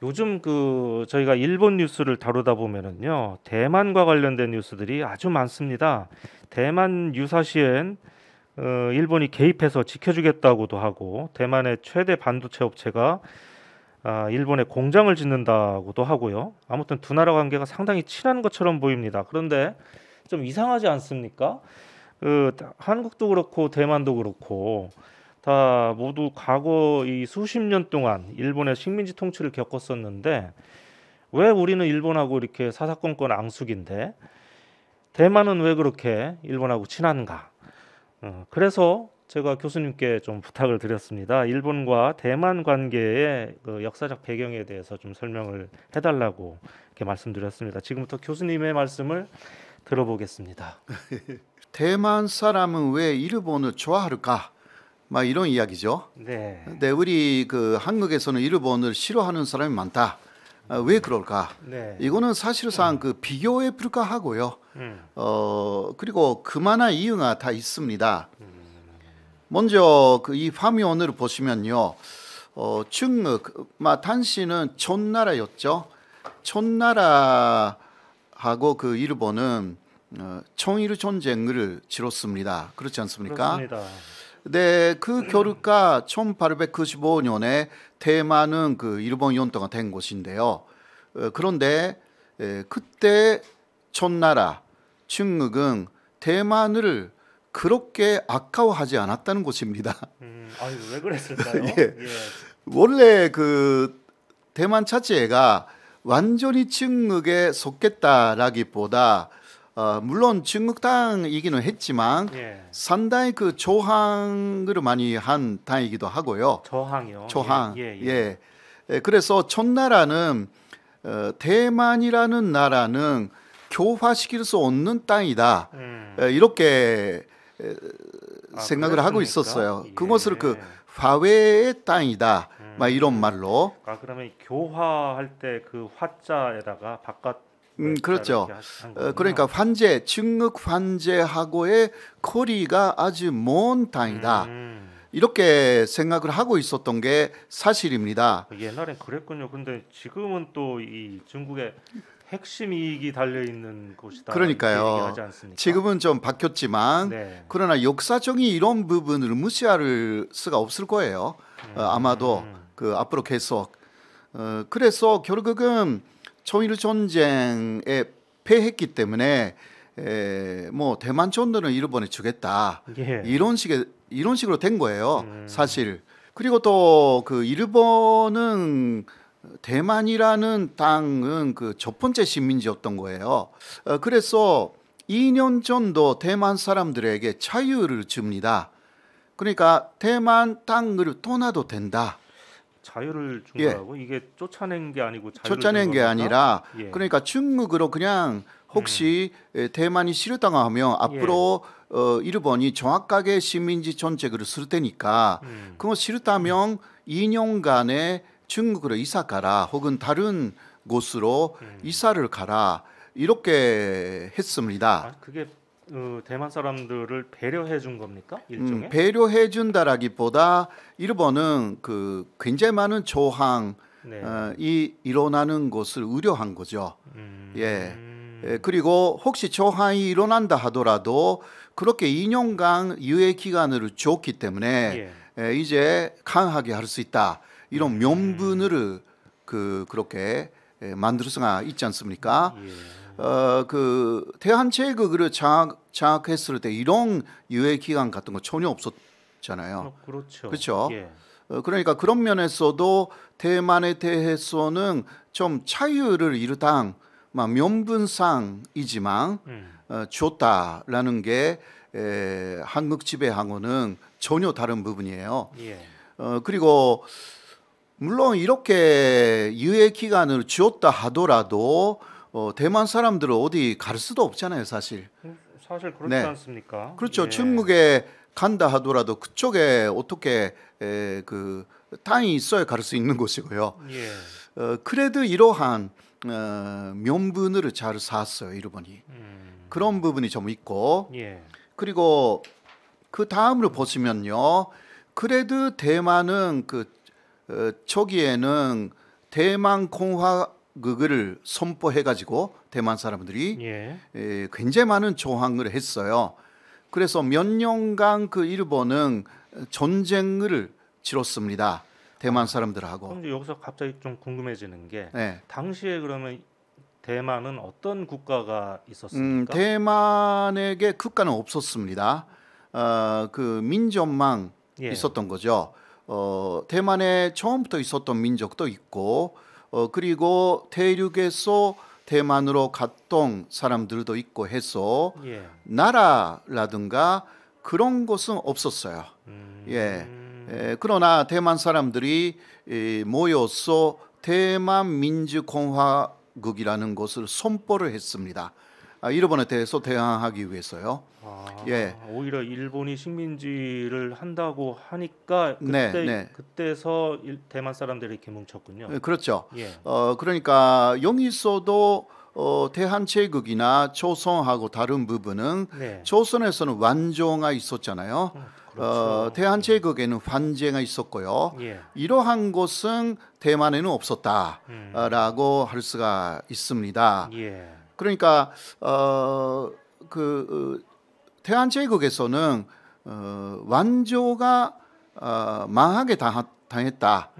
요즘 저희가 일본 뉴스를 다루다 보면은요, 대만과 관련된 뉴스들이 아주 많습니다. 대만 유사시엔 일본이 개입해서 지켜주겠다고도 하고, 대만의 최대 반도체 업체가 일본에 공장을 짓는다고도 하고요. 아무튼 두 나라 관계가 상당히 친한 것처럼 보입니다. 그런데 좀 이상하지 않습니까? 한국도 그렇고 대만도 그렇고 다 모두 과거 이 수십 년 동안 일본의 식민지 통치를 겪었었는데 왜 우리는 일본하고 이렇게 사사건건 앙숙인데 대만은 왜 그렇게 일본하고 친한가? 그래서 제가 교수님께 좀 부탁을 드렸습니다. 일본과 대만 관계의 역사적 배경에 대해서 좀 설명을 해달라고 이렇게 말씀드렸습니다. 지금부터 교수님의 말씀을 들어보겠습니다. 대만 사람은 왜 일본을 좋아할까? 막 이런 이야기죠. 네. 근데 우리 한국에서는 일본을 싫어하는 사람이 많다. 왜 그럴까? 네. 이거는 사실상 비교에 불과하고요. 그리고 그만한 이유가 다 있습니다. 먼저 이 화면을 보시면요, 중국, 당시는 촌나라였죠. 촌나라하고 일본은 청일 전쟁을 치렀습니다. 그렇지 않습니까? 그렇습니다. 네, 그 결과 1895년에 대만은 일본 연도가 된 곳인데요. 그런데 그때 촌나라 중국은 대만을 그렇게 아까워하지 않았다는 것입니다. 아유, 왜 그랬을까요? 예. 예. 원래 대만 자체가 완전히 중국에 속겠다라기보다 물론 중국 땅이기는 했지만 예. 상당히 조항을 많이 한 땅이기도 하고요. 저항이요. 조항. 예. 예. 그래서 촌나라는 대만이라는 나라는 교화시킬 수 없는 땅이다. 이렇게 생각을 하고 그랬습니까? 있었어요. 예. 그것을 화훼의 땅이다. 막 이런 말로. 그러면 교화할 때 그 화자에다가 바깥 그렇죠. 한 거구나. 그러니까 중국 환제하고의 거리가 아주 먼 땅이다. 이렇게 생각을 하고 있었던 게 사실입니다. 옛날엔 그랬군요. 근데 지금은 또 이 중국의 핵심 이익이 달려 있는 곳이다. 그러니까요. 이렇게 얘기하지 않습니까? 지금은 좀 바뀌었지만 네. 그러나 역사적인 이런 부분을 무시할 수가 없을 거예요. 아마도 앞으로 계속. 그래서 결국은 청일 전쟁에 패했기 때문에 뭐 대만 전도는 일본에 주겠다. 예. 이런 식으로 된 거예요. 사실. 그리고 또 일본은 대만이라는 땅은 첫 번째 식민지였던 거예요. 그래서 2년 전도 대만 사람들에게 자유를 줍니다. 그러니까 대만 땅을 떠나도 된다. 자유를 준 예. 거라고? 이게 쫓아낸 게 아니고 자유를 쫓아낸 준 게 겁니까? 아니라 예. 그러니까 중국으로 그냥 혹시 대만이 싫다고 하면 앞으로 일본이 정확하게 식민지 정책을 쓸 테니까 그거 싫다면 2년간에 중국으로 이사 가라 혹은 다른 곳으로 이사를 가라 이렇게 했습니다. 그게 대만 사람들을 배려해 준 겁니까? 일종의? 배려해 준다라기보다 일본은 굉장히 많은 조항이 일어나는 것을 우려한 거죠. 예. 그리고 혹시 조항이 일어난다 하더라도 그렇게 2년간 유예 기간을 줬기 때문에 이제 강하게 할 수 있다. 이런 명분을 그렇게 만들 수가 있지 않습니까? 대한제국을 장악했을 때 이런 유예 기간 같은 거 전혀 없었잖아요. 그렇죠. 그렇죠. 예. 그러니까 그런 면에서도 대만에 대해서는 좀 자유를 이루당 명분상이지만 줬다라는 게 한국 지배하고는 전혀 다른 부분이에요. 예. 그리고 물론 이렇게 유예 기간을 주었다 하더라도 대만 사람들은 어디 갈 수도 없잖아요, 사실. 사실 그렇지 네. 않습니까? 그렇죠. 예. 중국에 간다 하더라도 그쪽에 어떻게 땅이 있어야 갈 수 있는 곳이고요. 예. 그래도 이러한 명분을 잘 쌓았어요, 일본이. 그런 부분이 좀 있고. 예. 그리고 그 다음으로 보시면요. 그래도 대만은 초기에는 대만 공화국을 선포해가지고 대만 사람들이 예. 굉장히 많은 조항을 했어요. 그래서 몇 년간 그 일본은 전쟁을 치렀습니다. 대만 사람들하고. 그럼 이제 여기서 갑자기 좀 궁금해지는 게 네. 당시에 그러면 대만은 어떤 국가가 있었습니까? 대만에게 국가는 없었습니다. 그 민족만 예. 있었던 거죠. 대만에 처음부터 있었던 민족도 있고, 그리고 대륙에서 대만으로 갔던 사람들도 있고 해서 예. 나라라든가 그런 곳은 없었어요. 예. 그러나 대만 사람들이 모여서 대만 민주공화국이라는 것을 선포를 했습니다. 일본에 대해서 대항하기 위해서요. 예. 오히려 일본이 식민지를 한다고 하니까 네, 그때 네. 그때서 대만 사람들이 이렇게 뭉쳤군요. 그렇죠. 예. 그러니까 여기서도 대한제국이나 조선하고 다른 부분은 네. 조선에서는 완조가 있었잖아요. 그렇죠. 대한제국에는 관제가 있었고요. 예. 이러한 것은 대만에는 없었다라고 할 수가 있습니다. 예. 그러니까 대한제국에서는 완조가 망하게 당했다.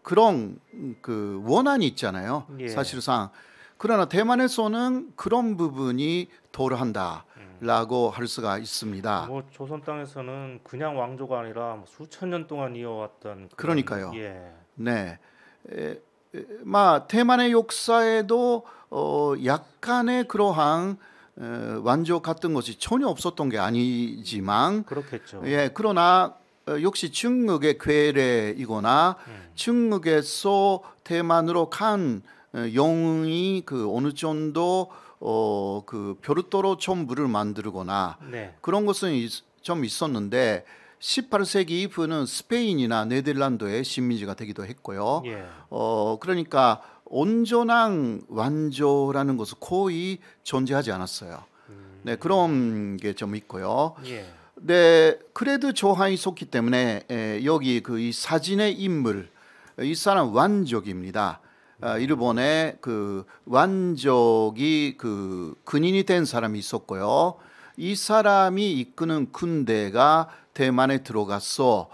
그런 그 원한이 있잖아요. 예. 사실상. 그러나 대만에서는 그런 부분이 도래한다라고 할 수가 있습니다. 뭐 조선 땅에서는 그냥 왕조가 아니라 뭐 수천 년 동안 이어왔던 그러니까요. 예. 네. 대만의 역사에도 약간의 그러한 완조 같은 것이 전혀 없었던 게 아니지만, 그렇겠죠. 예, 그러나 역시 중국의 괴뢰이거나 중국에서 대만으로 간 영웅이 그 어느 정도 그 별도로 정부를 만들거나 네. 그런 것은 좀 있었는데 18세기 이후는 스페인이나 네덜란드의 식민지가 되기도 했고요. 예. 그러니까 온전한 완조라는 것은 거의 존재하지 않았어요. 네, 그런 게 좀 있고요. 예. 네, 그래도 조항이 있었기 때문에 여기 그 이 사진의 인물, 이 사람 완족입니다. 일본의 그 완족이 그 근인이 된 사람이 있었고요. 이 사람이 이끄는 군대가 대만에 들어가서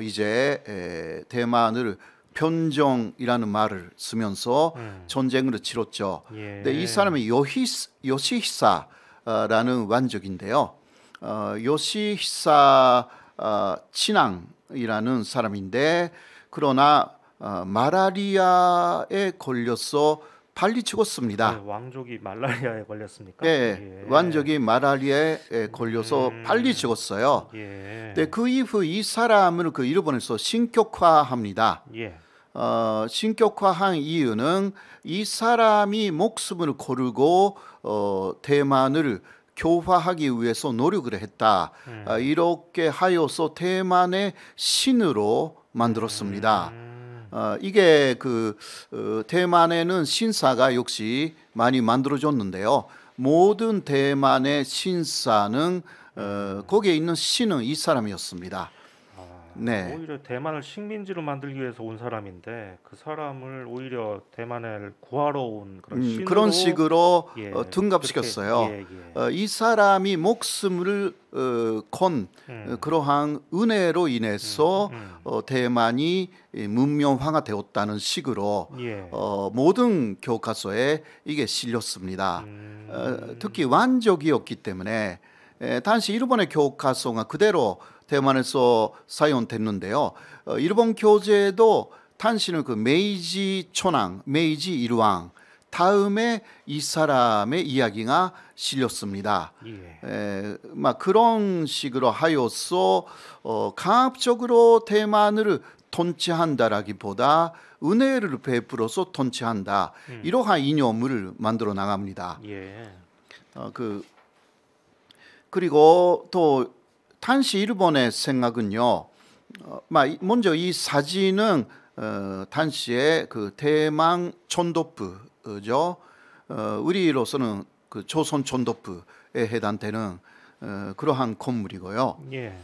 이제 대만을 변정이라는 말을 쓰면서 전쟁을 치렀죠. 예. 근데 이 사람이 요시히사라는 완족인데요. 요시히사 친왕이라는 사람인데 그러나 말라리아에 걸려서 빨리 죽었습니다. 네, 왕족이 말라리아에 걸렸습니까? 예, 완족이 말라리아에 걸려서 빨리 죽었어요. 예. 근데 그 이후 이 사람을 그 일본에서 신격화합니다. 예. 신격화한 이유는 이 사람이 목숨을 걸고 대만을 교화하기 위해서 노력을 했다. 이렇게 하여서 대만의 신으로 만들었습니다. 이게 그 대만에는 신사가 역시 많이 만들어졌는데요. 모든 대만의 신사는 거기에 있는 신은 이 사람이었습니다. 네. 오히려 대만을 식민지로 만들기 위해서 온 사람인데 그 사람을 오히려 대만을 구하러 온 그런 신으로 그런 식으로 예, 둔갑시켰어요. 그렇게, 예. 이 사람이 목숨을 건 그러한 은혜로 인해서 대만이 문명화가 되었다는 식으로 예. 모든 교과서에 이게 실렸습니다. 특히 완족이었기 때문에 당시 일본의 교과서가 그대로 대만에서 사용됐는데요. 일본 교재도 당시는 그 메이지 초낭, 메이지 일왕 다음에 이 사람의 이야기가 실렸습니다. 예. 그런 식으로 하여서 강압적으로 대만을 통치한다라기보다 은혜를 베풀어서 통치한다. 이러한 이념을 만들어 나갑니다. 예. 그리고 또 당시 일본의 생각은요. 먼저 이 사진은 당시에 그 대만 총독부죠. 우리로서는 그 조선 총독부에 해당되는 그러한 건물이고요. 예.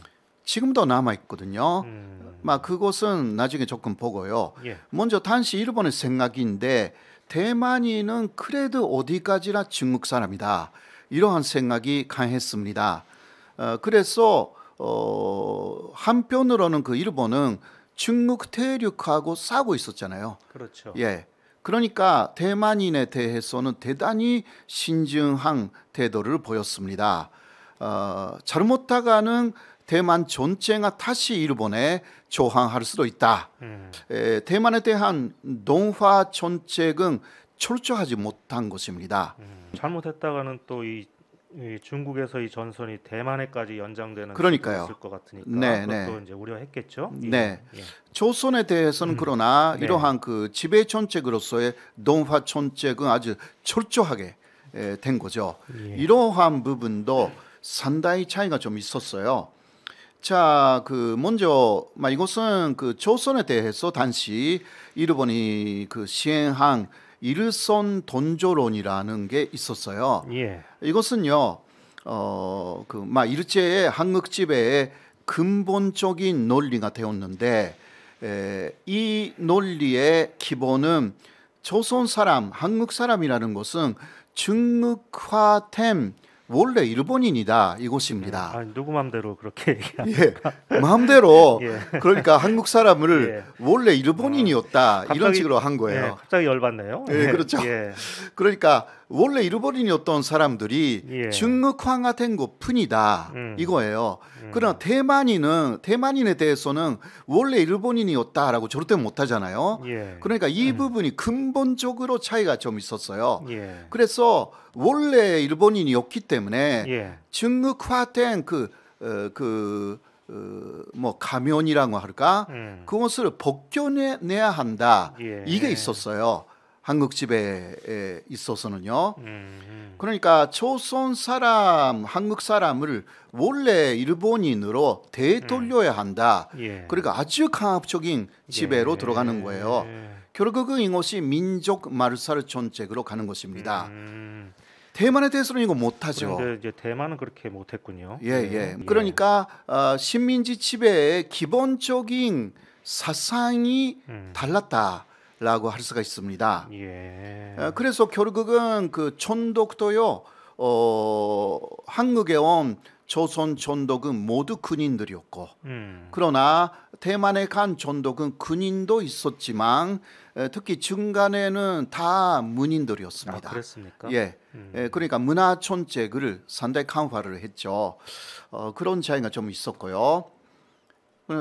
지금도 남아 있거든요. 음. 막 그것은 나중에 조금 보고요. 예. 먼저 당시 일본의 생각인데 대만인은 그래도 어디까지나 중국 사람이다. 이러한 생각이 강했습니다. 그래서 한편으로는 그 일본은 중국 대륙하고 싸우고 있었잖아요. 그렇죠. 예. 그러니까 대만인에 대해서는 대단히 신중한 태도를 보였습니다. 잘못하가는 대만 전체가 다시 일본에 조항할 수도 있다. 대만에 대한 동화 정책은 철저하지 못한 것입니다. 잘못했다가는 또 이 중국에서 이 전선이 대만에까지 연장되는 그러니까요. 수도 있을 것 같으니까 네, 그것도 네. 이제 우려했겠죠. 네. 예. 조선에 대해서는 그러나 네. 이러한 그 지배 정책으로서의 동화 정책은 아주 철저하게 된 거죠. 예. 이러한 부분도 상당히 차이가 좀 있었어요. 자, 그 먼저 이것은 그 조선에 대해서 당시 일본이 그 시행한 일선 돈조론이라는 게 있었어요. 예. 이것은요, 일제의 한국 지배의 근본적인 논리가 되었는데, 이 논리의 기본은 조선 사람, 한국 사람이라는 것은 중국화된 원래 일본인이다 이것입니다. 아, 누구 맘대로 그렇게 얘기하는 예, 마음대로 예. 그러니까 한국 사람을 원래 일본인이었다 이런 갑자기- 식으로 한 예, 거예요. 갑자기 열받네요. 예, 그렇죠. 예. 그러니까 원래 일본인이었던 사람들이 예. 중국화가 된 것뿐이다 이거예요. 그러나 대만인에 대해서는 원래 일본인이었다라고 절대 못하잖아요. 예. 그러니까 이 부분이 근본적으로 차이가 좀 있었어요. 예. 그래서 원래 일본인이었기 때문에 예. 중국화된 가면이라고 할까? 그것을 벗겨내야 한다. 예. 이게 있었어요. 한국 지배에 있어서는요. 음. 그러니까 조선 사람, 한국 사람을 원래 일본인으로 되돌려야 한다. 예. 그러니까 아주 강압적인 지배로 예. 들어가는 거예요. 결국은 이것이 민족 말살 정책으로 가는 것입니다. 대만에 대해서는 이거 못하죠. 그런데 이제 대만은 그렇게 못했군요. 예. 그러니까 식민지 지배의 기본적인 사상이 달랐다라고 할 수가 있습니다. 예. 그래서 결국은 그 촌독도요, 한국에 온 조선 촌독은 모두 군인들이었고, 그러나 대만에 간 촌독은 군인도 있었지만 특히 중간에는 다 문인들이었습니다. 아, 그랬습니까? 예. 그러니까 문화 정책을 상당히 강화를 했죠. 그런 차이가 좀 있었고요.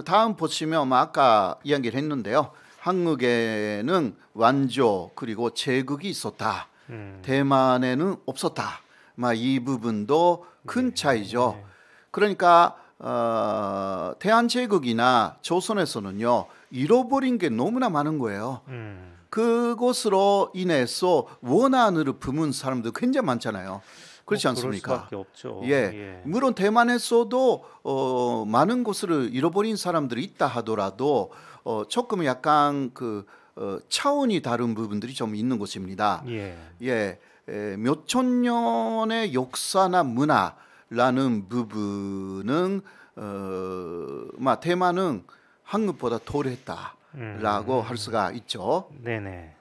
다음 보시면 아까 이야기를 했는데요. 한국에는 완조 그리고 제국이 있었다. 대만에는 없었다. 이 부분도 큰 차이죠. 그러니까 대한제국이나 조선에서는요 잃어버린 게 너무나 많은 거예요. 그것으로 인해서 원한을 품은 사람들 굉장히 많잖아요. 그렇지 않습니까? 그럴 수밖에 없죠. 예. 물론 대만에서도 많은 것을 잃어버린 사람들이 있다 하더라도 조금 약간 차원이 다른 부분들이 좀 있는 것입니다. 예. 몇천 년의 역사나 문화라는 부분은 대만은 한국보다 도래했다라고 할 수가 있죠. 네네.